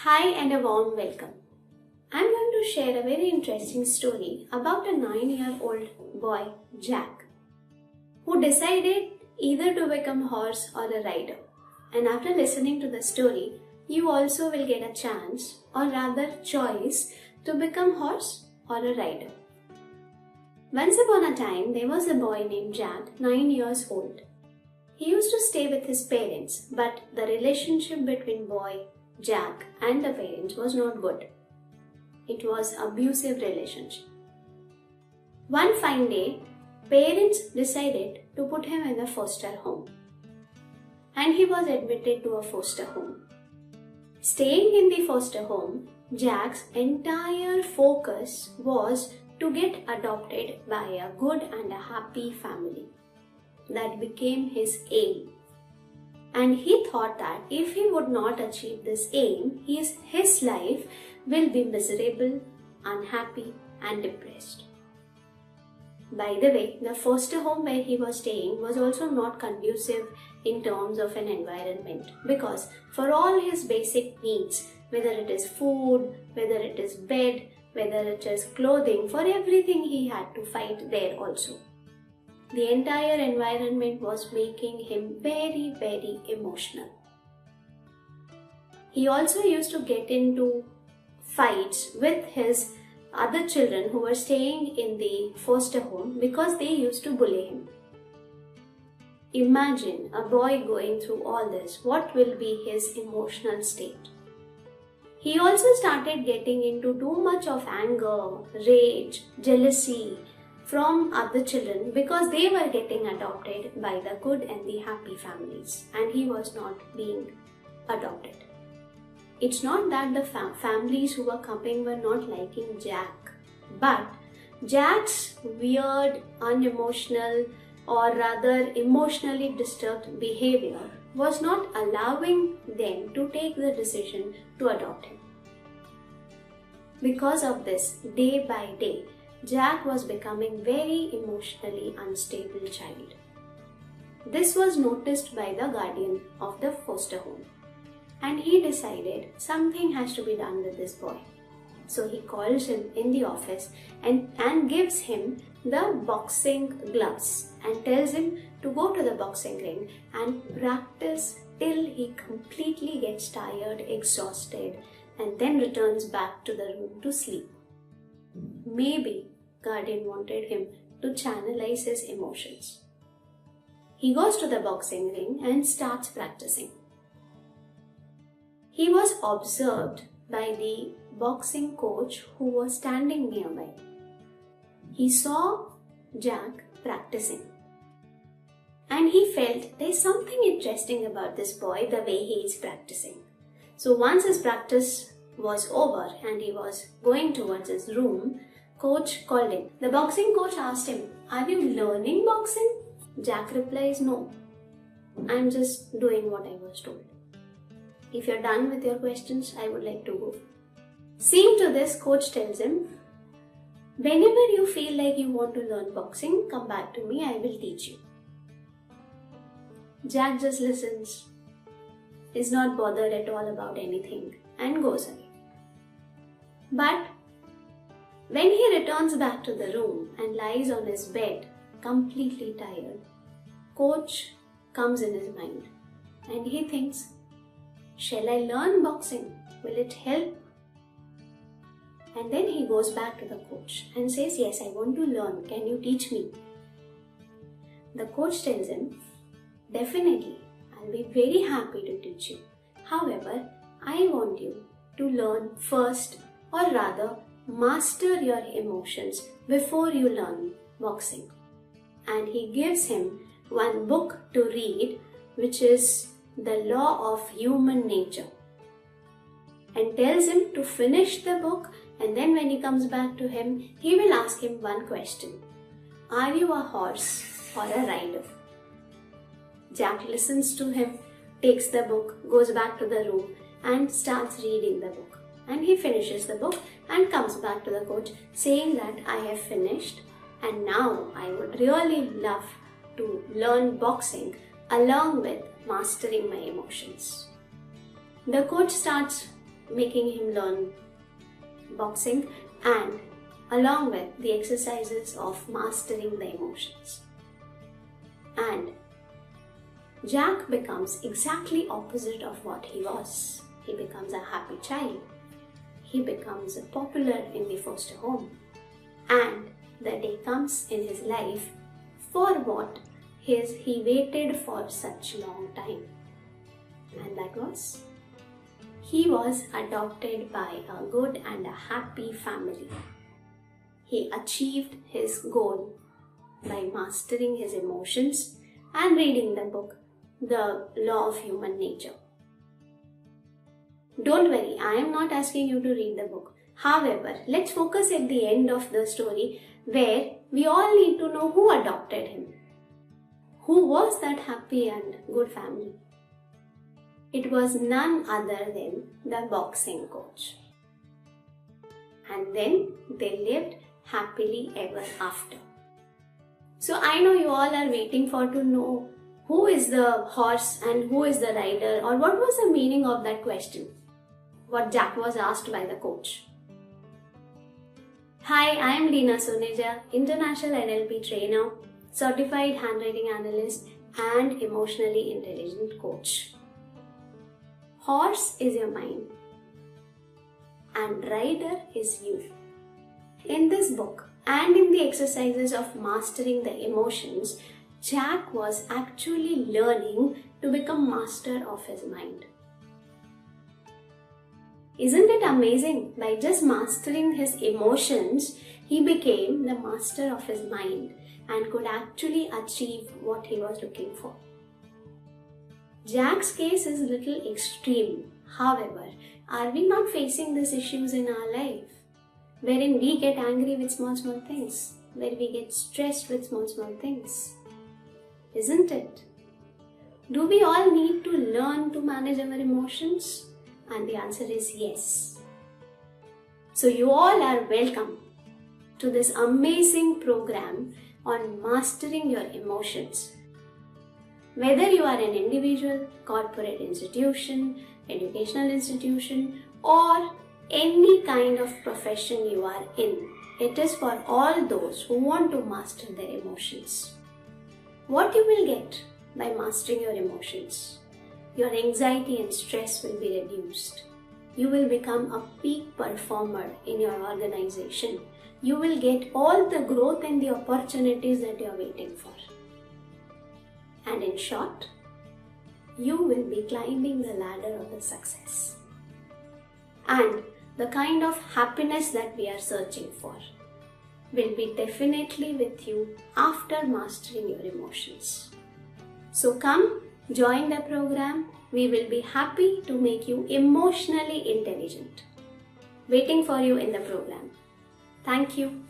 Hi and a warm welcome. I'm going to share a very interesting story about a 9-year-old boy, Jack, who decided either to become a horse or a rider. And after listening to the story, you also will get a chance, or rather choice, to become horse or a rider. Once upon a time, there was a boy named Jack, 9 years old. He used to stay with his parents, but the relationship between boy Jack and the parents was not good. It was an abusive relationship. One fine day, parents decided to put him in a foster home. And he was admitted to a foster home. Staying in the foster home, Jack's entire focus was to get adopted by a good and a happy family. That became his aim. And he thought that if he would not achieve this aim, his life will be miserable, unhappy and depressed. By the way, the foster home where he was staying was also not conducive in terms of an environment, because for all his basic needs, whether it is food, whether it is bed, whether it is clothing, for everything he had to fight there also. The entire environment was making him very, very emotional. He also used to get into fights with his other children who were staying in the foster home because they used to bully him. Imagine a boy going through all this. What will be his emotional state? He also started getting into too much of anger, rage, jealousy from other children because they were getting adopted by the good and the happy families, and he was not being adopted. It's not that the families who were coming were not liking Jack, but Jack's weird, unemotional, or rather emotionally disturbed behavior was not allowing them to take the decision to adopt him. Because of this, day by day, Jack was becoming very emotionally unstable child. This was noticed by the guardian of the foster home, and he decided something has to be done with this boy. So he calls him in the office and gives him the boxing gloves and tells him to go to the boxing ring and practice till he completely gets tired, exhausted, and then returns back to the room to sleep. Maybe guardian wanted him to channelize his emotions. He goes to the boxing ring and starts practicing. He was observed by the boxing coach who was standing nearby. He saw Jack practicing, and he felt there's something interesting about this boy, the way he is practicing. So once his practice was over and he was going towards his room, coach called him. The boxing coach asked him, "Are you learning boxing?" Jack replies, "No, I'm just doing what I was told. If you're done with your questions, I would like to go." Seeing to this, coach tells him, "Whenever you feel like you want to learn boxing, come back to me, I will teach you." Jack just listens, is not bothered at all about anything, and goes away. But when he returns back to the room and lies on his bed, completely tired, coach comes in his mind and he thinks, shall I learn boxing? Will it help? And then he goes back to the coach and says, yes, I want to learn. Can you teach me? The coach tells him, definitely, I'll be very happy to teach you. However, I want you to learn first, or rather, master your emotions before you learn boxing. And he gives him one book to read, which is The Law of Human Nature, and tells him to finish the book, and then when he comes back to him, he will ask him one question: are you a horse or a rider? Jack listens to him, takes the book, goes back to the room and starts reading the book. And he finishes the book and comes back to the coach saying that I have finished and now I would really love to learn boxing along with mastering my emotions. The coach starts making him learn boxing and along with the exercises of mastering the emotions. And Jack becomes exactly opposite of what he was. He becomes a happy child. He becomes popular in the foster home. And the day comes in his life for what he waited for such long time. And that was, he was adopted by a good and a happy family. He achieved his goal by mastering his emotions and reading the book, The Law of Human Nature. Don't worry, I am not asking you to read the book. However, let's focus at the end of the story where we all need to know who adopted him. Who was that happy and good family? It was none other than the boxing coach. And then they lived happily ever after. So I know you all are waiting for to know who is the horse and who is the rider, or what was the meaning of that question, what Jack was asked by the coach. Hi, I am Leena, international NLP trainer, certified handwriting analyst and emotionally intelligent coach. Horse is your mind and rider is you. In this book and in the exercises of mastering the emotions, Jack was actually learning to become master of his mind. Isn't it amazing? By just mastering his emotions, he became the master of his mind and could actually achieve what he was looking for. Jack's case is a little extreme. However, are we not facing these issues in our life? Wherein we get angry with small things, where we get stressed with small things. Isn't it? Do we all need to learn to manage our emotions? And the answer is yes. So you all are welcome to this amazing program on mastering your emotions. Whether you are an individual, corporate institution, educational institution, or any kind of profession you are in, it is for all those who want to master their emotions. What you will get by mastering your emotions? Your anxiety and stress will be reduced. You will become a peak performer in your organization. You will get all the growth and the opportunities that you are waiting for. And in short, you will be climbing the ladder of the success. And the kind of happiness that we are searching for will be definitely with you after mastering your emotions. So come, join the program. We will be happy to make you emotionally intelligent. Waiting for you in the program. Thank you.